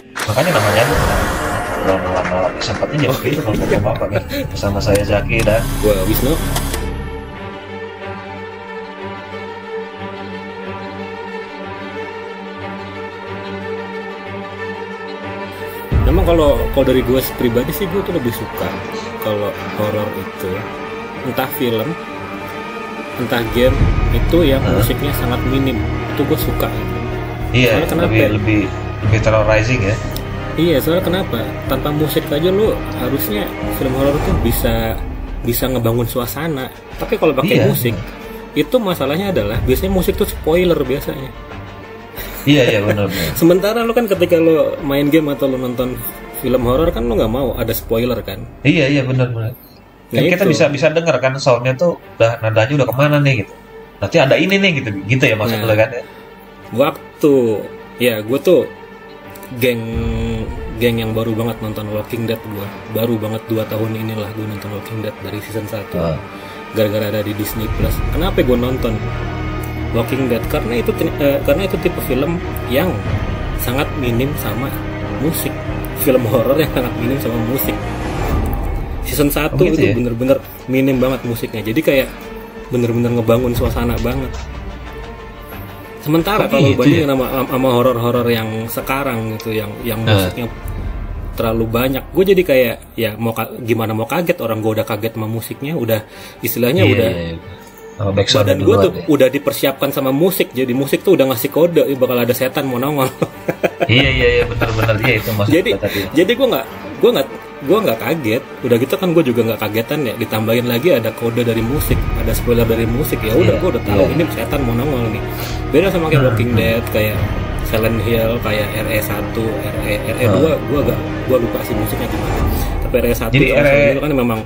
Makanya namanya lama-lama sempatnya jadi begitu kalau ngomong apa kan. Bersama saya Zaki dan Gua Wisnu. Memang kalau dari gue pribadi sih gue tuh lebih suka kalau horor itu entah film, entah game itu yang musiknya sangat minim, itu gue suka gitu. iya, Soalnya kenapa? lebih terrorizing ya. Iya, soalnya kenapa? Tanpa musik aja lu harusnya film horor tuh bisa ngebangun suasana. Tapi kalau pakai Iya. musik, itu masalahnya adalah biasanya musik tuh spoiler biasanya. Iya benar. Sementara lu kan ketika lu main game atau lu nonton film horor kan lu nggak mau ada spoiler kan. Iya benar. Nah, Kan kita itu. bisa dengar kan soundnya tuh udah nadanya udah kemana nih gitu. Nanti ada ini nih gitu ya maksud Nah. lo kan ya. Waktu ya gue tuh geng yang baru banget nonton Walking Dead, gue baru banget 2 tahun inilah gue nonton Walking Dead dari season 1 gara-gara ada di Disney Plus. Kenapa gue nonton Walking Dead? Karena itu tipe film yang sangat minim sama musik, film horor yang sangat minim sama musik. Season 1 Oh, gitu itu ya? bener-bener minim banget musiknya, jadi kayak bener-bener ngebangun suasana banget. Sementara Oh, kalau gitu bandingin ya? sama horor-horor yang sekarang gitu, yang musiknya terlalu banyak, gue jadi kayak ya gimana mau kaget, orang gue udah kaget sama musiknya, udah istilahnya udah Oh, backsound badan gue duluan tuh ya. udah dipersiapkan sama musik, jadi musik tuh udah ngasih kode bakal ada setan mau nongol. Iya benar iya itu maksud jadi gua tadi. jadi gue nggak kaget, udah gitu kan gue juga nggak kagetan ya, ditambahin lagi ada kode dari musik, ada spoiler dari musik, ya udah Iya, gue udah tahu iya. ini setan mau nongol nih. Beda sama kayak Walking Dead, kayak Silent Hill, kayak RE1, RE2 gue lupa sih musiknya gimana, tapi RE1 Jadi sama Silent Hill kan memang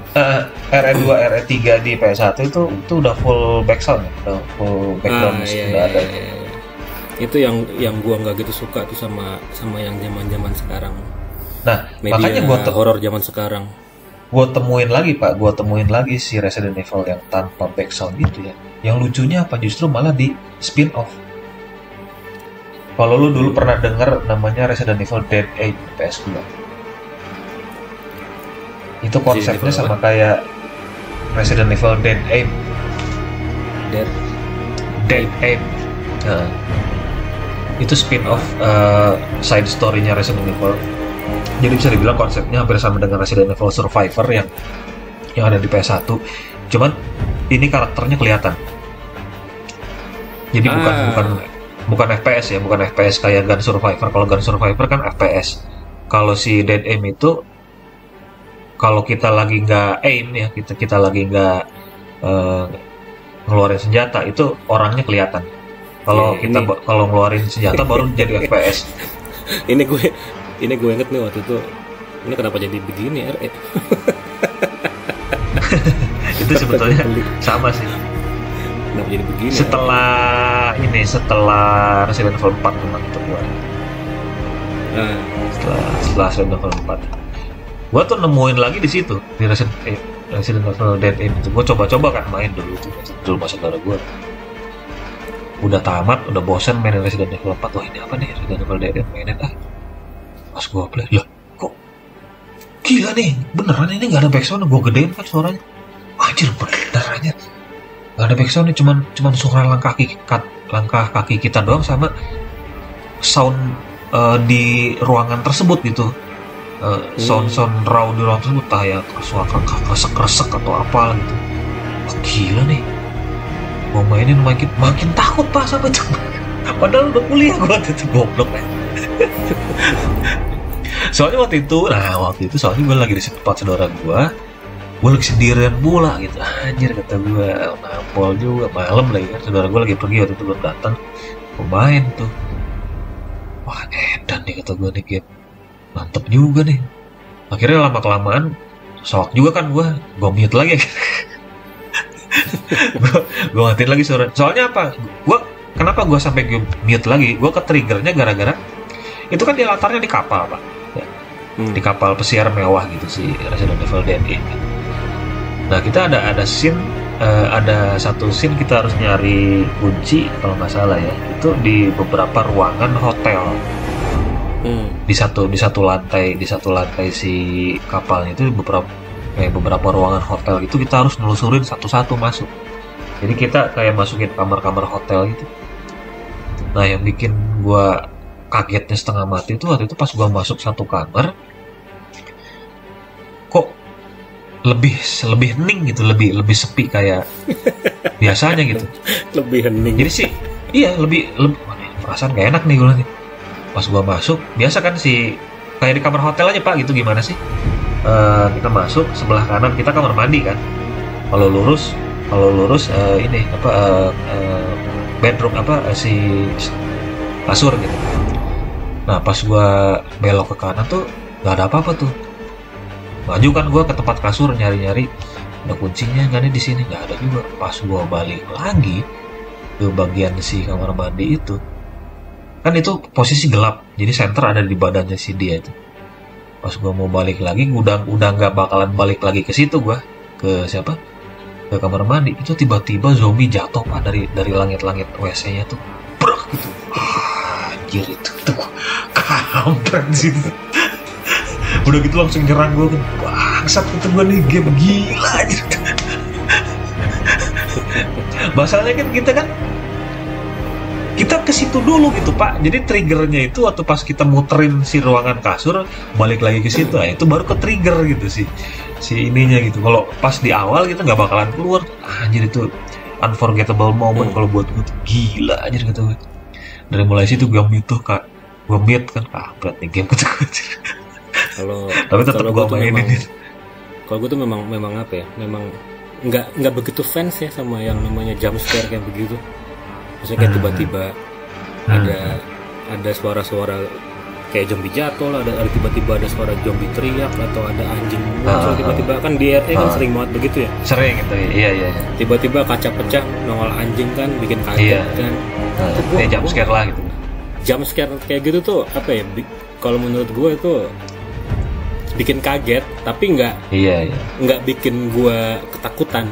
RE2 RE3 di PS1 itu udah full backsound ya, udah full background musik iya, udah ada. iya. Itu yang gue nggak gitu suka tuh sama yang zaman sekarang, Nah, media makanya horor zaman sekarang. gue temuin lagi si Resident Evil yang tanpa backsound itu ya. Yang lucunya apa justru malah di spin off. Kalau lu dulu pernah dengar namanya Resident Evil Dead 8 PS2. Itu konsepnya Resident Evil sama kayak Resident Evil Dead 8. Dead 8. Nah, itu spin off side story-nya Resident Evil. Jadi bisa dibilang konsepnya hampir sama dengan Resident Evil Survivor yang ada di PS1. Cuman ini karakternya kelihatan. Jadi bukan FPS ya, bukan FPS kayak Gun Survivor. Kalau Gun Survivor kan FPS. Kalau si Dead Aim itu kalau kita lagi nggak aim ya, kita lagi nggak ngeluarin senjata, itu orangnya kelihatan. Kalau Iya, kita kalau ngeluarin senjata baru jadi FPS. ini gue inget nih waktu itu, ini kenapa jadi begini RE. Itu sebetulnya sama sih. Kenapa jadi begini? Setelah Resident Evil 4 memang itu gua. Nah, Setelah Resident Evil 4. Gua tuh nemuin lagi di situ di Resident Evil Dead Aim itu. Gua coba-coba kan main dulu masa saudara gua. Udah tamat, udah bosan main Resident Evil 4. Wah, ini apa nih Resident Evil Dead Aim, mainin ah. Pas gua play, lah kok gila nih, beneran ini nggak ada backsound. Gua gedein kan suaranya. Anjir, benerannya nggak ada backsound nih, cuman suara langkah kaki kita doang sama sound di ruangan tersebut gitu. Sound raw di ruangan tersebut, ya suara kresek atau apa gitu. Oh, gila nih, mau mainin makin takut pas apa itu. Padahal udah kuliah gua itu goblok ya. Soalnya waktu itu gue lagi di tempat saudara gue lagi sendirian pula gitu. Anjir, kata gue, nampol juga, malam lagi kan, saudara gue lagi pergi waktu itu, belum datang, gue main tuh. Wah, edan nih, kata gue, nih game mantep juga nih. Akhirnya lama kelamaan soak juga kan gue mute lagi. gue matiin lagi suara. Soalnya apa, kenapa gue sampai mute lagi, gue ke triggernya gara-gara itu kan dia latarnya di kapal, Pak ya. Di kapal pesiar mewah gitu si Resident Evil Dead ini. Nah, kita ada scene, ada satu scene kita harus nyari kunci kalau nggak salah ya, itu di beberapa ruangan hotel. di satu lantai si kapalnya itu beberapa ruangan hotel itu kita harus nelusurin satu-satu masuk. Jadi kita kayak masukin kamar-kamar hotel gitu. Nah, yang bikin gua kagetnya setengah mati itu waktu itu pas gua masuk satu kamar, kok lebih hening gitu, lebih sepi kayak biasanya gitu. Lebih hening. Jadi sih, iya lebih perasaan gak enak nih gue nih. Pas gua masuk, biasa kan sih kayak di kamar hotel aja Pak gitu, gimana sih? Kita masuk sebelah kanan kita kamar mandi kan. Kalau lurus ini bedroom si kasur gitu. Nah, pas gua belok ke kanan tuh nggak ada apa-apa tuh. Maju kan gua ke tempat kasur nyari-nyari, ada kuncinya nggak ada di sini, nggak ada juga. Pas gua balik lagi ke bagian si kamar mandi itu, kan itu posisi gelap, jadi senter ada di badannya si dia itu. Pas gua mau balik lagi, udah nggak bakalan balik lagi ke situ gua, ke kamar mandi. Itu tiba-tiba zombie jatuh Pak dari langit-langit WC-nya tuh, brok gitu. Anjir itu tuh kampret sih. Udah gitu langsung nyerang gue kan, bangsat itu gue nih, game gila aja. Masalahnya kan kita ke situ dulu gitu Pak. Jadi triggernya itu waktu pas kita muterin si ruangan kasur balik lagi ke situ, itu baru ke trigger gitu si ininya gitu. Kalau pas di awal kita nggak bakalan keluar. Anjir itu unforgettable moment kalau buat gue tuh, gila anjir gitu. Dari mulai situ gue mute kan, kampret nih game gitu. Tapi tetap gue mainin. Kalau gue tuh memang apa ya? Memang nggak begitu fans ya sama yang namanya jump scare kayak begitu. Maksudnya kayak tiba-tiba ada suara-suara kayak zombie jatuh lah, ada tiba-tiba ada suara zombie teriak atau ada anjing muncul tiba-tiba, kan di RT kan sering banget begitu ya. Sering gitu, iya. Tiba-tiba kaca pecah, nongol anjing kan, bikin kaget kan. Kayak jump scare lah gitu. Jump scare kayak gitu tuh apa ya? Kalau menurut gue itu bikin kaget, tapi nggak bikin gue ketakutan.